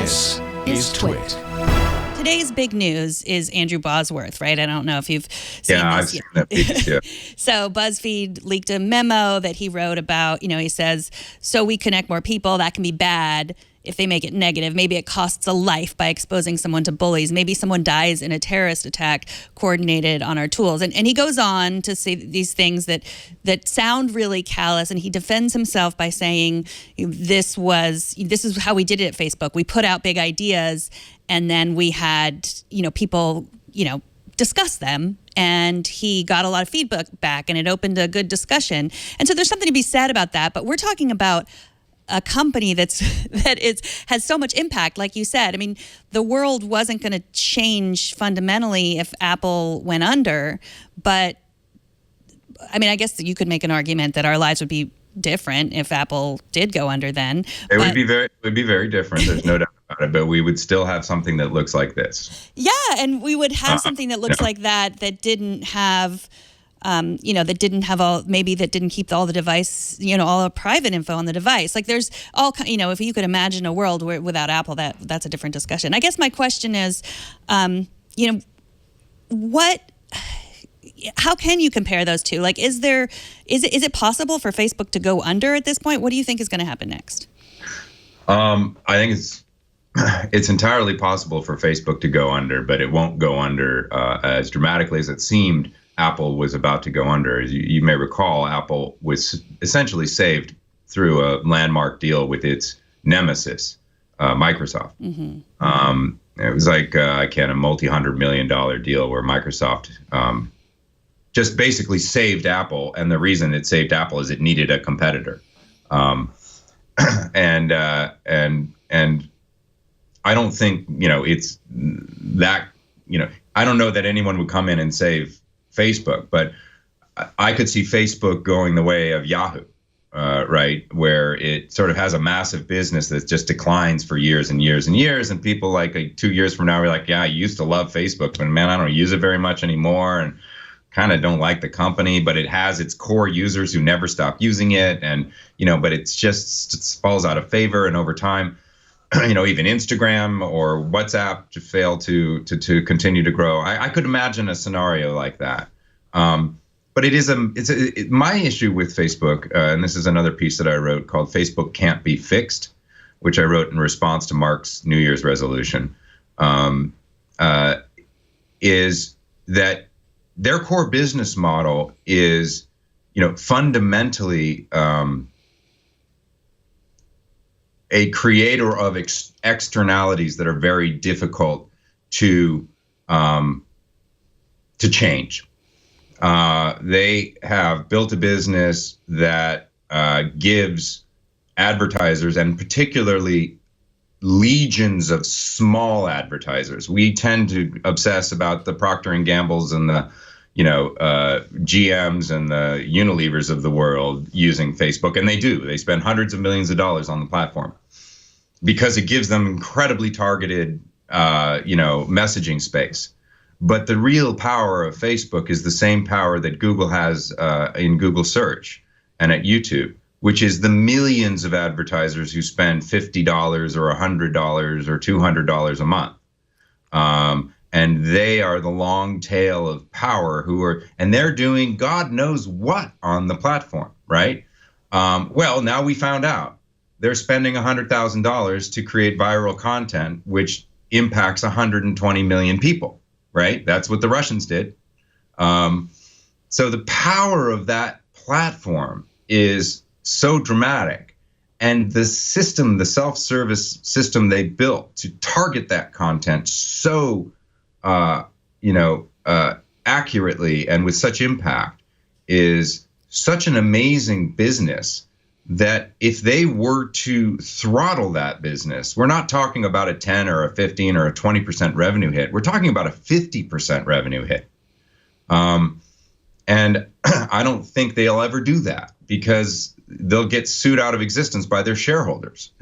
This is TWiT. Today's big news is Andrew Bosworth, right? I don't know if you've seen this. I've seen that piece, yeah. So BuzzFeed leaked a memo that he wrote about, he says, so we connect more people, that can be bad if they make it negative. Maybe it costs a life by exposing someone to bullies. Maybe someone dies in a terrorist attack coordinated on our tools. And he goes on to say these things that sound really callous, and he defends himself by saying this is how we did it at Facebook. We put out big ideas, and then we had, people, discuss them, and he got a lot of feedback back, and it opened a good discussion. And so there's something to be said about that, but we're talking about a company that has so much impact, like you said. I mean, the world wasn't going to change fundamentally if Apple went under, but I mean, I guess you could make an argument that our lives would be different if Apple did go under then. It would be very different. There's no doubt about it, but we would still have something that looks like this. Yeah, and we would have something that looks like that didn't have that didn't keep all the device, all the private info on the device. Like there's all, if you could imagine a world without Apple, that's a different discussion. I guess my question is, how can you compare those two? Like, is it possible for Facebook to go under at this point? What do you think is going to happen next? I think it's entirely possible for Facebook to go under, but it won't go under as dramatically as it seemed Apple was about to go under. As you may recall, Apple was essentially saved through a landmark deal with its nemesis, Microsoft. Mm-hmm. It was like, a multi-$100 million deal where Microsoft just basically saved Apple. And the reason it saved Apple is it needed a competitor. And I don't think, it's that, I don't know that anyone would come in and save Facebook, but I could see Facebook going the way of Yahoo, right? Where it sort of has a massive business that just declines for years and years and years. And people like 2 years from now are like, yeah, I used to love Facebook, but man, I don't use it very much anymore. And kind of don't like the company, but it has its core users who never stop using it. And, but it falls out of favor. And over time, even Instagram or WhatsApp to fail to continue to grow. I could imagine a scenario like that. But my issue with Facebook, and this is another piece that I wrote called "Facebook Can't Be Fixed," which I wrote in response to Mark's New Year's resolution, is that their core business model is, fundamentally a creator of externalities that are very difficult to change. They have built a business that gives advertisers, and particularly legions of small advertisers. We tend to obsess about the Procter and Gamble's and the GMs and the Unilevers of the world using Facebook, and they do. They spend hundreds of millions of dollars on the platform because it gives them incredibly targeted, messaging space. But the real power of Facebook is the same power that Google has in Google search and at YouTube, which is the millions of advertisers who spend $50 or $100 or $200 a month. And they are the long tail of power and they're doing God knows what on the platform, right? Well, now we found out they're spending $100,000 to create viral content, which impacts 120 million people, right? That's what the Russians did. So the power of that platform is so dramatic. And the system, the self-service system they built to target that content so accurately and with such impact is such an amazing business that if they were to throttle that business, we're not talking about a 10 or a 15 or a 20% revenue hit. We're talking about a 50% revenue hit. And I don't think they'll ever do that because they'll get sued out of existence by their shareholders.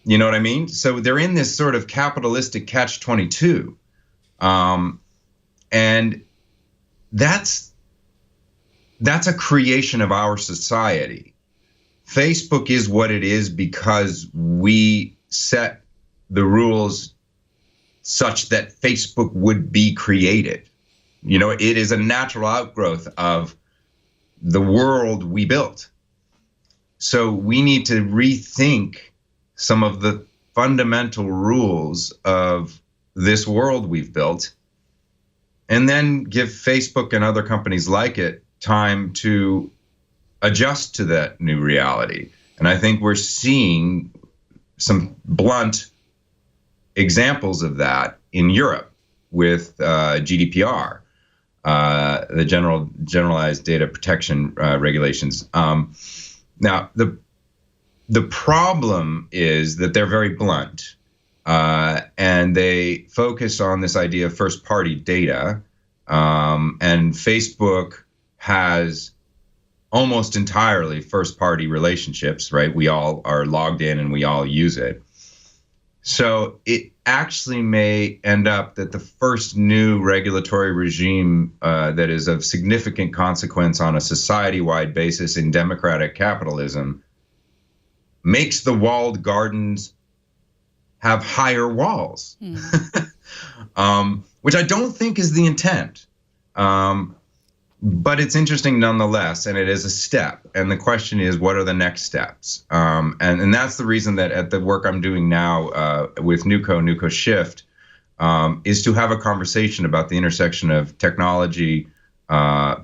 You know what I mean? So they're in this sort of capitalistic catch-22. And that's a creation of our society. Facebook is what it is because we set the rules such that Facebook would be created. You know, it is a natural outgrowth of the world we built. So we need to rethink some of the fundamental rules of this world we've built, and then give Facebook and other companies like it time to adjust to that new reality. And I think we're seeing some blunt examples of that in Europe with GDPR, the generalized data protection regulations. Now, the problem is that they're very blunt, and they focus on this idea of first-party data. And Facebook has almost entirely first-party relationships, right? We all are logged in and we all use it. So it actually may end up that the first new regulatory regime that is of significant consequence on a society-wide basis in democratic capitalism makes the walled gardens have higher walls, which I don't think is the intent. But it's interesting nonetheless, and it is a step. And the question is, what are the next steps? And that's the reason that at the work I'm doing now with NewCo Shift, is to have a conversation about the intersection of technology,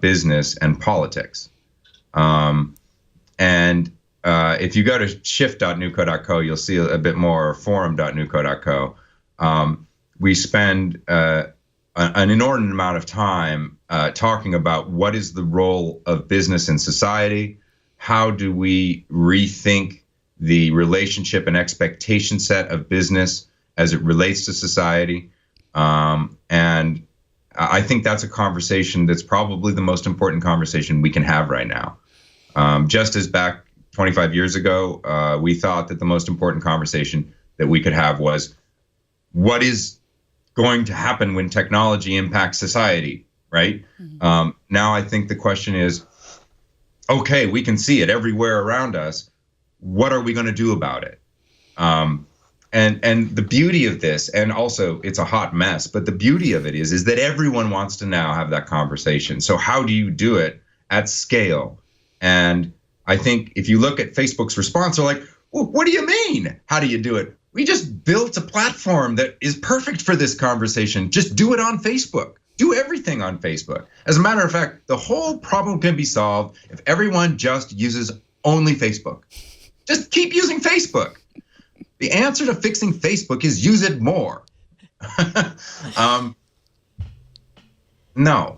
business, and politics. If you go to shift.newco.co, you'll see a bit more, or forum.newco.co. We spend an inordinate amount of time talking about what is the role of business in society, how do we rethink the relationship and expectation set of business as it relates to society. And I think that's a conversation that's probably the most important conversation we can have right now. Just as back 25 years ago, we thought that the most important conversation that we could have was, what is going to happen when technology impacts society, right? Mm-hmm. Now I think the question is, okay, we can see it everywhere around us. What are we going to do about it? And the beauty of this, and also it's a hot mess, but the beauty of it is that everyone wants to now have that conversation. So how do you do it at scale? And I think if you look at Facebook's response, they're like, well, what do you mean? How do you do it? We just built a platform that is perfect for this conversation. Just do it on Facebook. Do everything on Facebook. As a matter of fact, the whole problem can be solved if everyone just uses only Facebook. Just keep using Facebook. The answer to fixing Facebook is use it more. No.